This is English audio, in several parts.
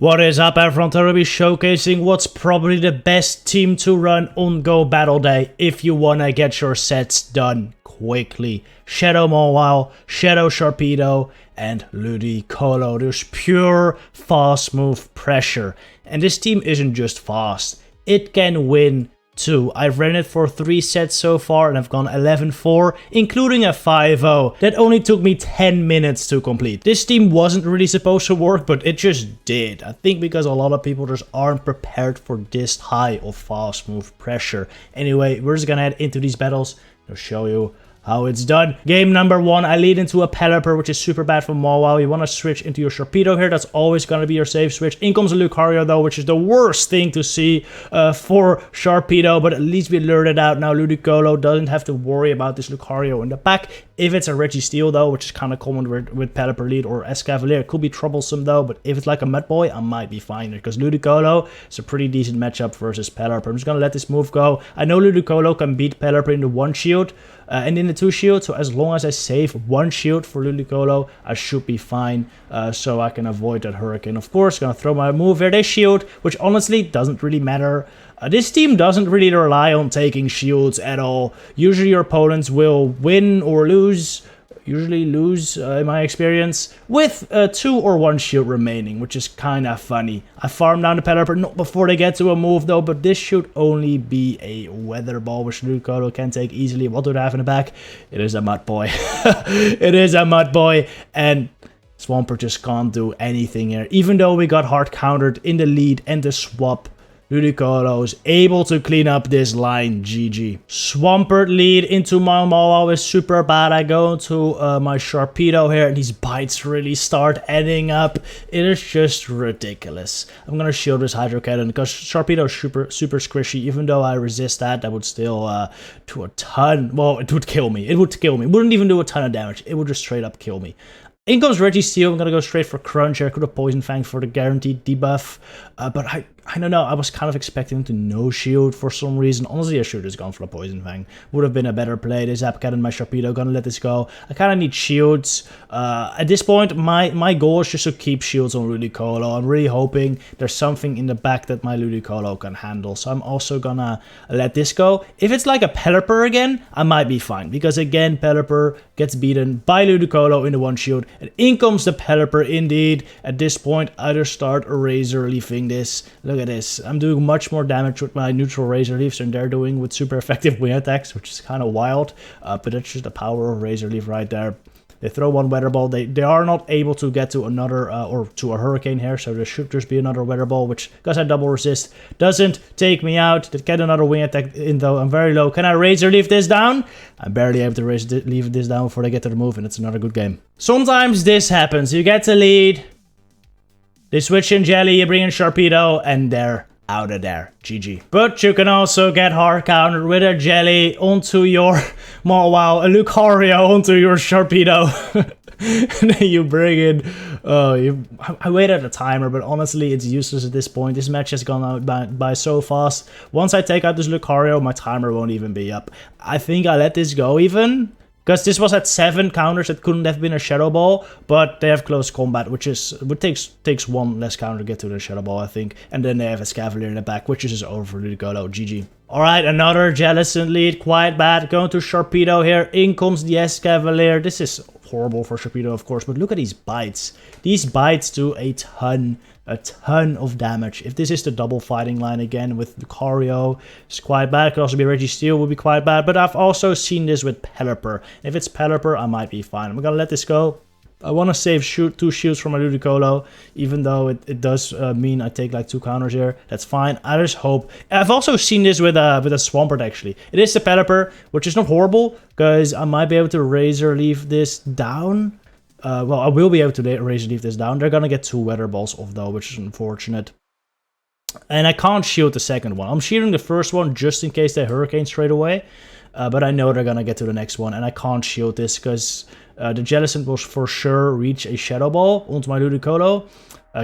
What is up, everyone? Today we'll be showcasing what's probably the best team to run on Go Battle Day if you wanna get your sets done quickly. Shadow Mawile, Shadow Sharpedo, and Ludicolo. There's pure fast move pressure. And this team isn't just fast, it can win too. I've ran it for 3 sets so far and I've gone 11-4, including a 5-0. That only took me 10 minutes to complete. This team wasn't really supposed to work, but it just did. I think because a lot of people just aren't prepared for this high of fast move pressure. Anyway, we're just gonna head into these battles. I'll show you how it's done. Game number 1, I lead into a Pelipper, which is super bad for Mawile. You want to switch into your Sharpedo here. That's always going to be your safe switch. In comes a Lucario though, which is the worst thing to see for Sharpedo, but at least we learned it out. Now Ludicolo doesn't have to worry about this Lucario in the back. If it's a Registeel though, which is kind of common with Pelipper lead or Escavalier, it could be troublesome though, but if it's like a Mudboy, I might be fine because Ludicolo is a pretty decent matchup versus Pelipper. I'm just going to let this move go. I know Ludicolo can beat Pelipper in the 1 shield and in the 2 shield, so as long as I save 1 shield for Ludicolo, I should be fine, so I can avoid that Hurricane. Of course, gonna throw my move here, they shield, which honestly doesn't really matter. This team doesn't really rely on taking shields at all. Usually your opponents will win or lose, usually lose in my experience, with 2 or 1 shield remaining, which is kind of funny. I farm down the Pelipper, not before they get to a move though, but this should only be a Weather Ball, which Ludicolo can take easily. What do they have in the back? It is a Mudboy. It is a Mudboy, and Swampert just can't do anything here. Even though we got hard countered in the lead and the swap, Ludicolo is able to clean up this line. GG. Swampert lead into my Mawile is super bad. I go into my Sharpedo here and these bites really start adding up. It is just ridiculous. I'm gonna shield this Hydro Cannon because Sharpedo is super squishy. Even though I resist that, that would still do a ton. Well, it would kill me. It would kill me. It wouldn't even do a ton of damage. It would just straight up kill me. In comes Registeel. I'm gonna go straight for Crunch here. Could have Poison Fang for the guaranteed debuff, but I don't know. I was kind of expecting him to no shield for some reason. Honestly, I should have gone for a Poison Fang. Would have been a better play. This Zapcat and my Sharpedo. Gonna let this go. I kind of need shields. At this point, my goal is just to keep shields on Ludicolo. I'm really hoping there's something in the back that my Ludicolo can handle. So I'm also gonna let this go. If it's like a Pelipper again, I might be fine. Because again, Pelipper gets beaten by Ludicolo in the 1 shield. And in comes the Pelipper indeed. At this point, either start or Razor Leafing this. Look at this. I'm doing much more damage with my neutral Razor Leafs than they're doing with super effective wing attacks, which is kind of wild. But that's just the power of Razor Leaf right there. They throw 1 Weather Ball. They are not able to get to another or to a Hurricane here, so there should just be another Weather Ball, which, because I double resist, doesn't take me out. They get another wing attack in though. I'm very low. Can I Razor Leaf this down? I'm barely able to leave this down before they get to the move, and it's another good game. Sometimes this happens. You get to lead. They switch in Jelly, you bring in Sharpedo, and they're out of there. GG. But you can also get hard countered with a Jelly onto your Mawile, a Lucario onto your Sharpedo. And then you bring in... I waited a timer, but honestly, it's useless at this point. This match has gone out by so fast. Once I take out this Lucario, my timer won't even be up. I think I let this go even. Because this was at 7 counters, it couldn't have been a Shadow Ball, but they have close combat, which takes 1 less counter to get to the Shadow Ball, I think. And then they have a Escavalier in the back, which is just over for Ludicolo. GG. Alright, another Jellicent lead, quite bad. Going to Sharpedo here, in comes the Escavalier. This is horrible for Sharpedo, of course, but look at these bites. These bites do a ton of damage. If this is the double fighting line again with Lucario, it's quite bad. It could also be Registeel, would be quite bad, but I've also seen this with Pelipper. If it's Pelipper, I might be fine. I'm gonna let this go. I want to save 2 shields for my Ludicolo, even though it does mean I take like 2 counters here. That's fine. I just hope. I've also seen this with a Swampert actually. It is the Pelipper, which is not horrible, because I might be able to Razor Leaf this down. Well, I will be able to Razor Leaf this down. They're gonna get 2 Weather Balls off though, which is unfortunate. And I can't shield the second one. I'm shielding the first one just in case they Hurricane straight away. But I know they're gonna get to the next one, and I can't shield this because the Jellicent will for sure reach a Shadow Ball onto my Ludicolo.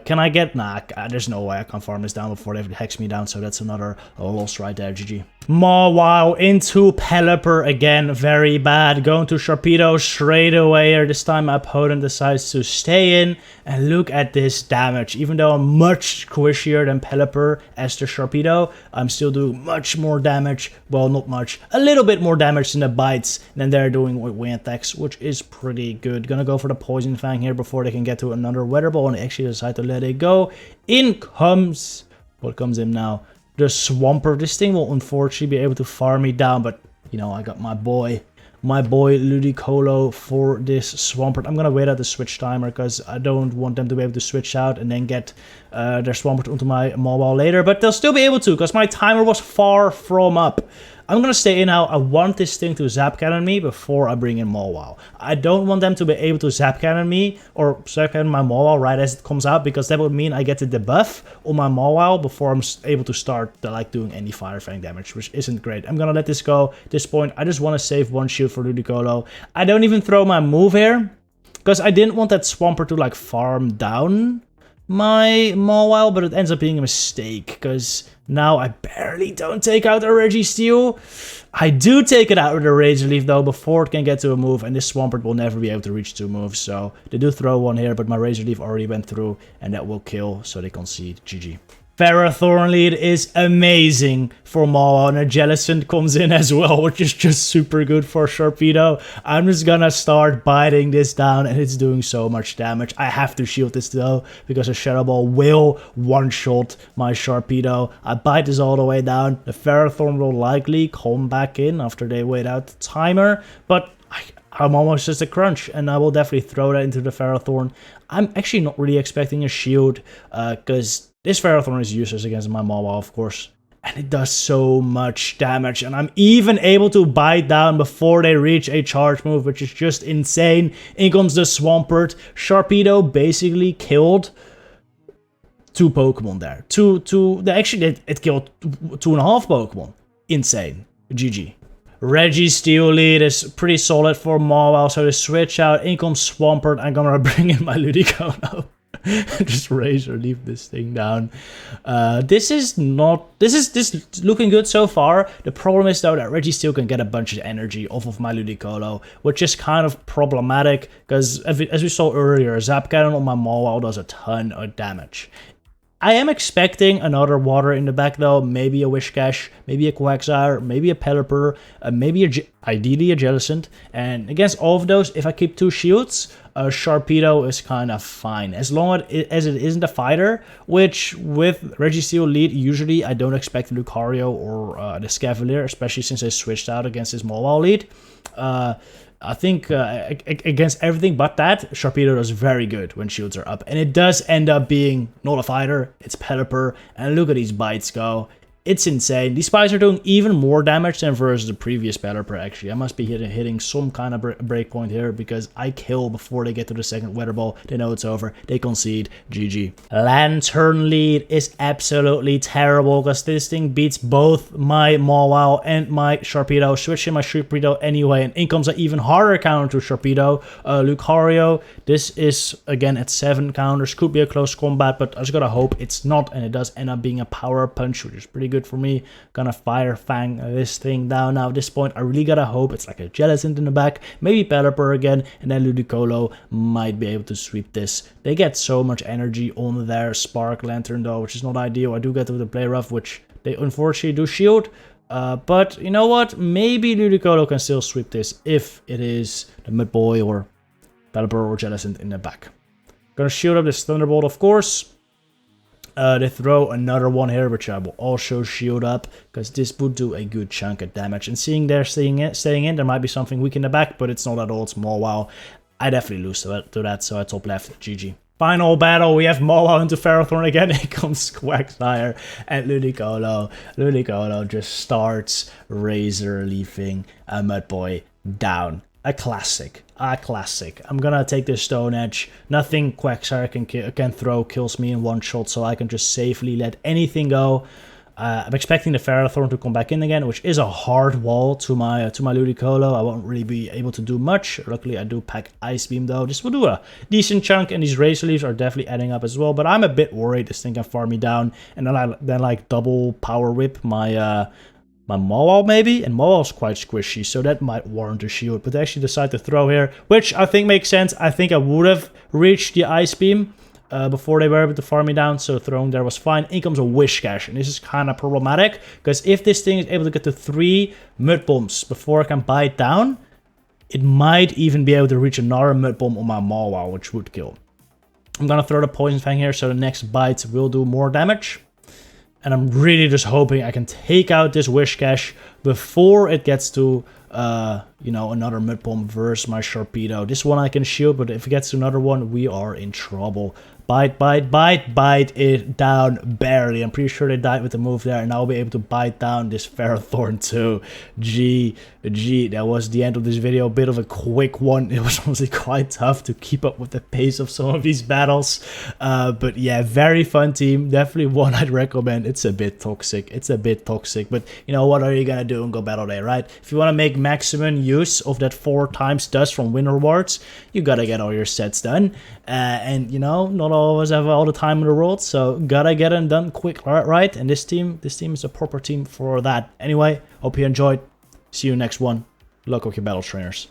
Can I get... Nah, there's no way I can farm this down before they hex me down, so that's another loss right there. GG. Mawile into Pelipper again, very bad. Going to Sharpedo straight away here. This time my opponent decides to stay in. And look at this damage. Even though I'm much squishier than Pelipper as the Sharpedo, I'm still doing much more damage. Well, not much. A little bit more damage than the bites than they're doing with wind attacks, which is pretty good. Gonna go for the Poison Fang here before they can get to another Weather Ball, and they actually decide to let it go. In comes... What comes in now? The Swampert. This thing will unfortunately be able to farm me down, but you know, I got my boy Ludicolo for this Swampert. I'm gonna wait out the switch timer because I don't want them to be able to switch out and then get their Swampert onto my Mawile later, but they'll still be able to because my timer was far from up. I'm gonna stay in now. I want this thing to Zap Cannon me before I bring in Mawile. I don't want them to be able to Zap Cannon me or Zap Cannon my Mawile right as it comes out, because that would mean I get the debuff on my Mawile before I'm able to start like doing any Fire Fang damage, which isn't great. I'm gonna let this go. At this point, I just want to save one shield for Ludicolo. I don't even throw my move here because I didn't want that Swampert to like farm down my Mawile, but it ends up being a mistake because now I barely don't take out a Registeel. I do take it out with a Razor Leaf though before it can get to a move, and this Swampert will never be able to reach 2 moves, so they do throw one here, but my Razor Leaf already went through and that will kill, so they concede. GG. Ferrothorn lead is amazing for Mawile, and a Jellicent comes in as well, which is just super good for Sharpedo. I'm just gonna start biting this down, and it's doing so much damage. I have to shield this though, because a Shadow Ball will one-shot my Sharpedo. I bite this all the way down. The Ferrothorn will likely come back in after they wait out the timer, but I'm almost just a crunch, and I will definitely throw that into the Ferrothorn. I'm actually not really expecting a shield, because this Ferrothorn is useless against my Mawile, of course. And it does so much damage, and I'm even able to bite down before they reach a charge move, which is just insane. In comes the Swampert. Sharpedo basically killed 2 Pokemon there. Actually, it killed 2.5 Pokemon. Insane. GG. Registeel lead is pretty solid for Mawile, so they switch out. In comes Swampert. I'm gonna bring in my Ludicolo. Just Razor Leaf this thing down. This is looking good so far. The problem is though that Registeel can get a bunch of energy off of my Ludicolo, which is kind of problematic because as we saw earlier, Zap Cannon on my Mawile does a ton of damage. I am expecting another water in the back though, maybe a Whiscash, maybe a Quagsire, maybe a Pelipper, maybe ideally a Jellicent, and against all of those, if I keep 2 shields, Sharpedo is kind of fine, as long as it isn't a fighter, which with Registeel lead, usually I don't expect Lucario or the Scavalier, especially since they switched out against his Mawile lead. I think against everything but that, Sharpedo is very good when shields are up. And it does end up being not a fighter, it's Pelipper. And look at these bites go. It's insane. These spikes are doing even more damage than versus the previous Pelipper, actually. I must be hitting some kind of breakpoint here because I kill before they get to the second Weather Ball. They know it's over. They concede. GG. Lantern lead is absolutely terrible because this thing beats both my Mawile and my Sharpedo. Switching my Sharpedo anyway, and in comes an even harder counter to Sharpedo. Lucario. This is, again, at 7 counters. Could be a close combat, but I just gotta hope it's not, and it does end up being a Power Punch, which is pretty good for me. Gonna Fire Fang this thing down. Now at this point I really gotta hope it's like a Jellicent in the back, maybe Pelipper again, and then Ludicolo might be able to sweep this. They get so much energy on their Spark Lantern though, which is not ideal. I do get to the Play Rough, which they unfortunately do shield, but you know what, maybe Ludicolo can still sweep this if it is the Mud Boy or Pelipper or Jellicent in the back. Gonna shield up this Thunderbolt, of course. They throw another one here, which I will also shield up, because this would do a good chunk of damage. And seeing they're staying in, there might be something weak in the back, but it's not at all. It's Mawile. I definitely lose to that, so I top left. GG. Final battle, we have Mawile into Ferrothorn again. Here comes Quagsire and Ludicolo. Ludicolo just starts Razor Leafing a Mud Boy down. A classic. I'm gonna take this Stone Edge. Nothing Quagsire can throw kills me in one shot, so I can just safely let anything go. I'm expecting the Ferrothorn to come back in again, which is a hard wall to my Ludicolo. I won't really be able to do much. Luckily, I do pack Ice Beam though. This will do a decent chunk, and these Razor Leaves are definitely adding up as well. But I'm a bit worried this thing can farm me down, and then I like double Power Whip my my Mawile maybe, and Mawile's quite squishy, so that might warrant a shield, but they actually decide to throw here, which I think makes sense. I think I would have reached the Ice Beam before they were able to farm me down, so throwing there was fine. In comes a Whiscash, and this is kind of problematic, because if this thing is able to get to 3 Mud Bombs before I can buy it down, it might even be able to reach another Mud Bomb on my Mawile, which would kill. I'm gonna throw the Poison Fang here, so the next bite will do more damage. And I'm really just hoping I can take out this Whiscash before it gets to, you know, another Mud Bomb versus my Sharpedo. This one I can shield, but if it gets to another one, we are in trouble. Bite, bite, bite, bite it down barely. I'm pretty sure they died with the move there, and I'll be able to bite down this Ferrothorn too. GG. That was the end of this video. A bit of a quick one. It was honestly quite tough to keep up with the pace of some of these battles. But yeah, very fun team. Definitely one I'd recommend. It's a bit toxic. It's a bit toxic. But you know, what are you gonna do in Go Battle Day, right? If you want to make maximum use of that 4 times dust from win rewards, you gotta get all your sets done. And you know, not all of us have all the time in the world, so gotta get them done quick, right? And this team is a proper team for that. Anyway, hope you enjoyed. See you next one. Luck with your battle trainers.